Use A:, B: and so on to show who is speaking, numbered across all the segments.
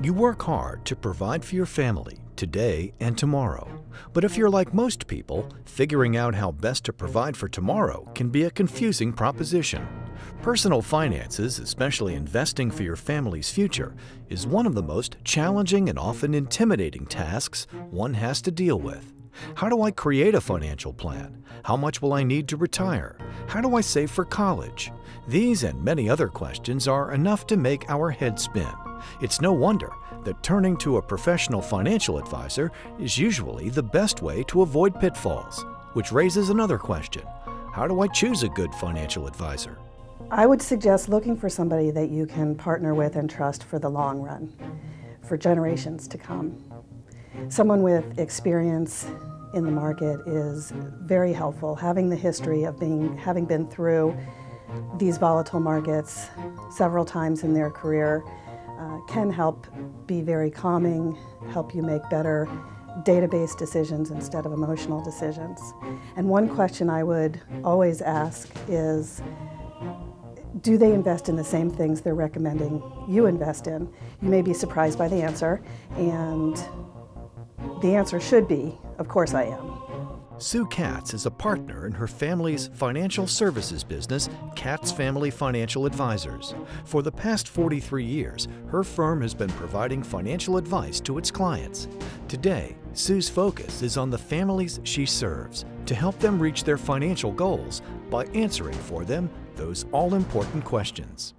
A: You work hard to provide for your family today and tomorrow. But if you're like most people, figuring out how best to provide for tomorrow can be a confusing proposition. Personal finances, especially investing for your family's future, is one of the most challenging and often intimidating tasks one has to deal with. How do I create a financial plan? How much will I need to retire? How do I save for college? These and many other questions are enough to make our head spin. It's no wonder that turning to a professional financial advisor is usually the best way to avoid pitfalls, which raises another question. How do I choose a good financial advisor?
B: I would suggest looking for somebody that you can partner with and trust for the long run, for generations to come. Someone with experience in the market is very helpful. Having the history of having been through these volatile markets several times in their career can help be very calming, help you make better database decisions instead of emotional decisions. And one question I would always ask is, do they invest in the same things they're recommending you invest in? You may be surprised by the answer, and the answer should be, of course I am.
A: Sue Katz is a partner in her family's financial services business, Katz Family Financial Advisors. For the past 43 years, her firm has been providing financial advice to its clients. Today, Sue's focus is on the families she serves to help them reach their financial goals by answering for them those all-important questions.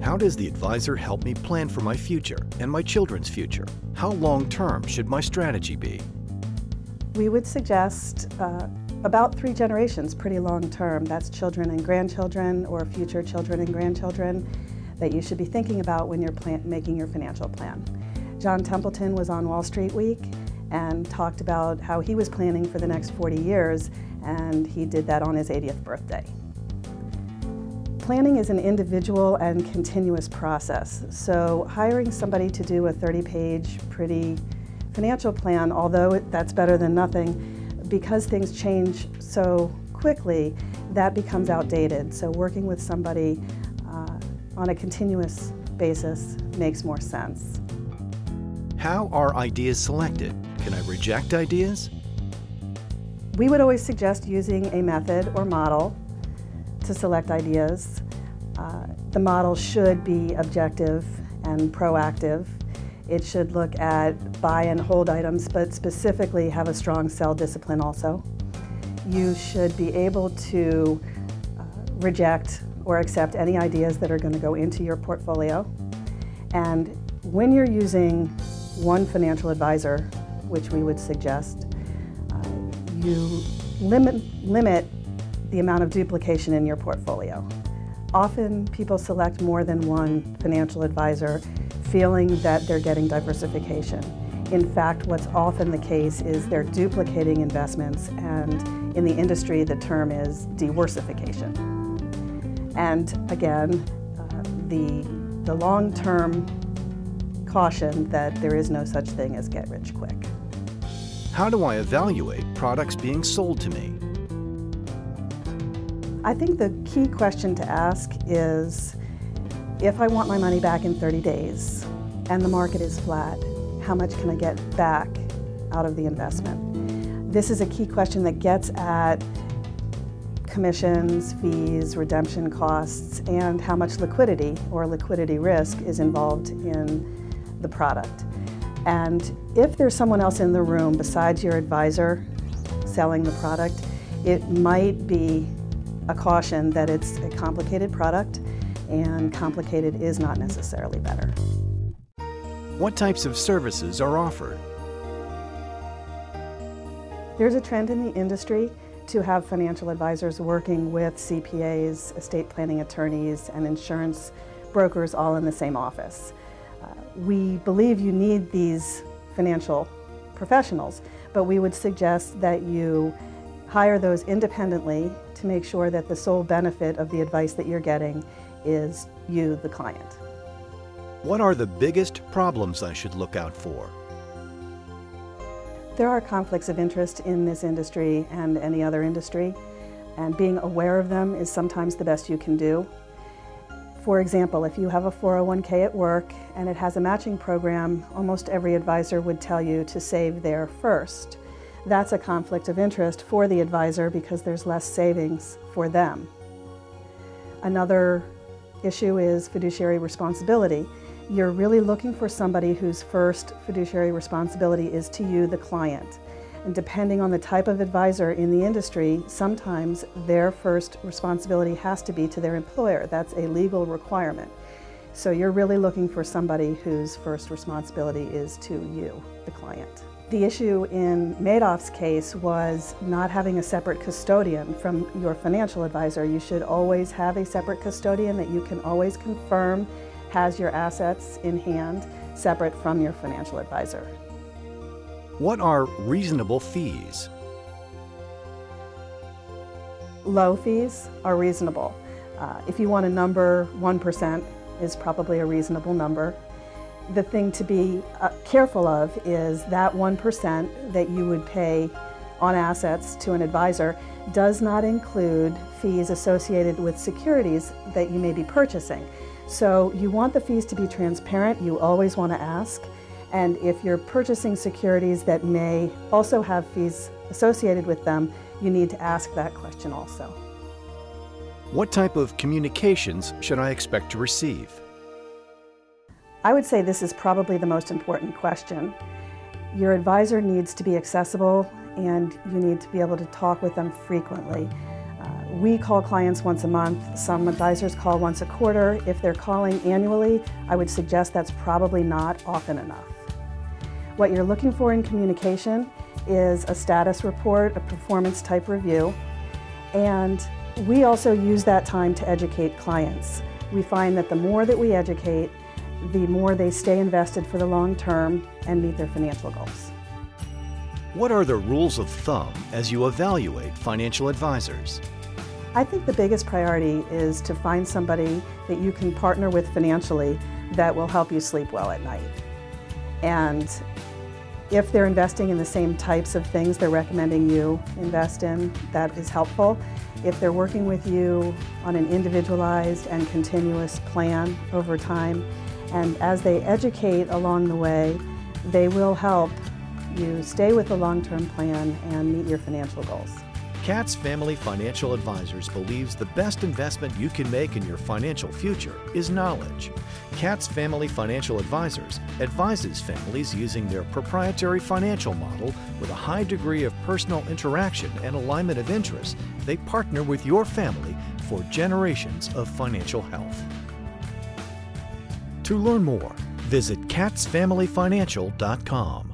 A: How does the advisor help me plan for my future and my children's future? How long-term should my strategy be?
B: We would suggest about 3 generations, pretty long-term. That's children and grandchildren or future children and grandchildren that you should be thinking about when you're making your financial plan. John Templeton was on Wall Street Week and talked about how he was planning for the next 40 years, and he did that on his 80th birthday. Planning is an individual and continuous process, so hiring somebody to do a 30-page pretty financial plan, although that's better than nothing, because things change so quickly, that becomes outdated. So working with somebody on a continuous basis makes more sense.
A: How are ideas selected? Can I reject ideas?
B: We would always suggest using a method or model to select ideas. The model should be objective and proactive. It should look at buy and hold items, but specifically have a strong sell discipline also. You should be able to reject or accept any ideas that are going to go into your portfolio. And when you're using one financial advisor, which we would suggest, you limit the amount of duplication in your portfolio. Often people select more than one financial advisor feeling that they're getting diversification. In fact, what's often the case is they're duplicating investments, and in the industry the term is diversification. And again, the long-term caution that there is no such thing as get rich quick.
A: How do I evaluate products being sold to me?
B: I think the key question to ask is, if I want my money back in 30 days and the market is flat, how much can I get back out of the investment? This is a key question that gets at commissions, fees, redemption costs, and how much liquidity or liquidity risk is involved in the product. And if there's someone else in the room besides your advisor selling the product, it might be a caution that it's a complicated product, and complicated is not necessarily better.
A: What types of services are offered?
B: There's a trend in the industry to have financial advisors working with CPAs, estate planning attorneys, and insurance brokers all in the same office. We believe you need these financial professionals, but we would suggest that you hire those independently to make sure that the sole benefit of the advice that you're getting is you, the client.
A: What are the biggest problems I should look out for?
B: There are conflicts of interest in this industry and any other industry, and being aware of them is sometimes the best you can do. For example, if you have a 401k at work and it has a matching program, almost every advisor would tell you to save there first. That's a conflict of interest for the advisor because there's less savings for them. Another issue is fiduciary responsibility. You're really looking for somebody whose first fiduciary responsibility is to you, the client. And depending on the type of advisor in the industry, sometimes their first responsibility has to be to their employer. That's a legal requirement. So you're really looking for somebody whose first responsibility is to you, the client. The issue in Madoff's case was not having a separate custodian from your financial advisor. You should always have a separate custodian that you can always confirm has your assets in hand, separate from your financial advisor.
A: What are reasonable fees?
B: Low fees are reasonable. If you want a number, 1% is probably a reasonable number. The thing to be careful of is that 1% that you would pay on assets to an advisor does not include fees associated with securities that you may be purchasing. So you want the fees to be transparent. You always want to ask. And if you're purchasing securities that may also have fees associated with them, you need to ask that question also.
A: What type of communications should I expect to receive?
B: I would say this is probably the most important question. Your advisor needs to be accessible and you need to be able to talk with them frequently. We call clients once a month. Some advisors call once a quarter. If they're calling annually, I would suggest that's probably not often enough. What you're looking for in communication is a status report, a performance type review, and we also use that time to educate clients. We find that the more that we educate, the more they stay invested for the long term and meet their financial goals.
A: What are the rules of thumb as you evaluate financial advisors?
B: I think the biggest priority is to find somebody that you can partner with financially that will help you sleep well at night. And if they're investing in the same types of things they're recommending you invest in, that is helpful. If they're working with you on an individualized and continuous plan over time, and as they educate along the way, they will help you stay with a long-term plan and meet your financial goals.
A: Katz Family Financial Advisors believes the best investment you can make in your financial future is knowledge. Katz Family Financial Advisors advises families using their proprietary financial model with a high degree of personal interaction and alignment of interests. They partner with your family for generations of financial health. To learn more, visit katzfamilyfinancial.com.